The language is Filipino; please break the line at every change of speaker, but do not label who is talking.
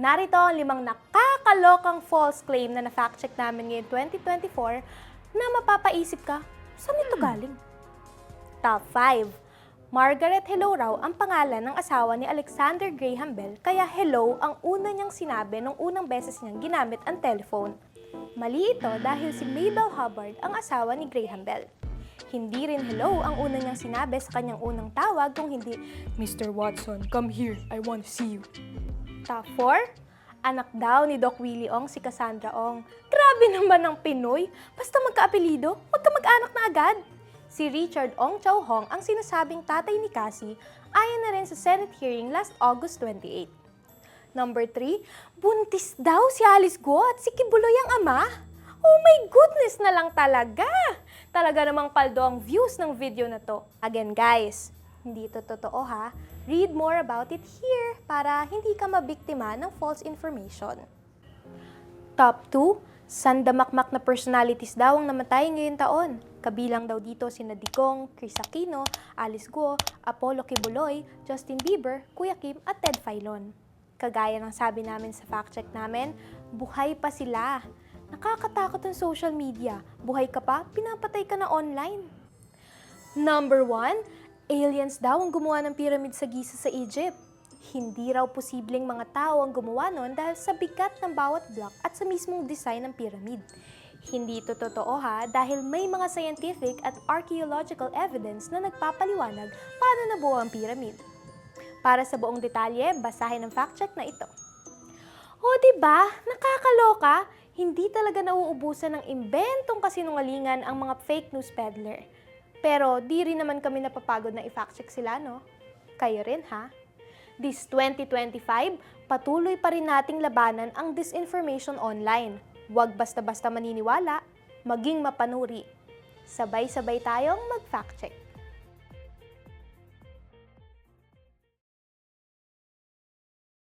Narito ang 5 nakakalokang false claim na na-fact check namin ngayon 2024 na mapapaisip ka, saan ito galing? Top 5. Margaret Hello raw ang pangalan ng asawa ni Alexander Graham Bell, kaya hello ang una niyang sinabi nung unang beses niyang ginamit ang telephone. Mali ito dahil si Mabel Hubbard ang asawa ni Graham Bell. Hindi rin hello ang una niyang sinabi sa kanyang unang tawag kung hindi, Mr. Watson, come here, I want to see you. Top 4. Anak daw ni Doc Willie Ong si Cassandra Ong. Grabe naman ang Pinoy, basta magka-apelido, magkamag-anak na agad. Si Richard Ong Chow Hong ang sinasabing tatay ni Cassie ayon na rin sa Senate hearing last August 28. Number 3, buntis daw si Alice Guo at si Kibuloy ang ama. Oh my goodness na lang talaga! Talaga namang paldo ang views ng video na to. Again guys, hindi ito totoo ha. Read more about it here para hindi ka mabiktima ng false information. Top 2, sandamakmak na personalities daw ang namatay ngayong taon. Kabilang daw dito sina Digong, Chris Aquino, Alice Guo, Apollo Kibuloy, Justin Bieber, Kuya Kim at Ted Filon. Kagaya ng sabi namin sa fact check namin, buhay pa sila. Nakakatakot ang social media. Buhay ka pa, pinapatay ka na online. Number 1, aliens daw ang gumawa ng pyramid sa Giza sa Egypt. Hindi raw posibleng mga tao ang gumawa nun dahil sa bigat ng bawat block at sa mismong design ng pyramid. Hindi ito totoo ha, dahil may mga scientific at archaeological evidence na nagpapaliwanag paano nabuo ang pyramid. Para sa buong detalye, basahin ang fact check na ito. O diba, nakakaloka? Hindi talaga nauubusan ng imbentong kasinungalingan ang mga fake news peddler. Pero di rin naman kami napapagod na i-fact check sila, no? Kayo rin, ha? This 2025, patuloy pa rin nating labanan ang disinformation online. Huwag basta-basta maniniwala, maging mapanuri. Sabay-sabay tayong mag-fact check.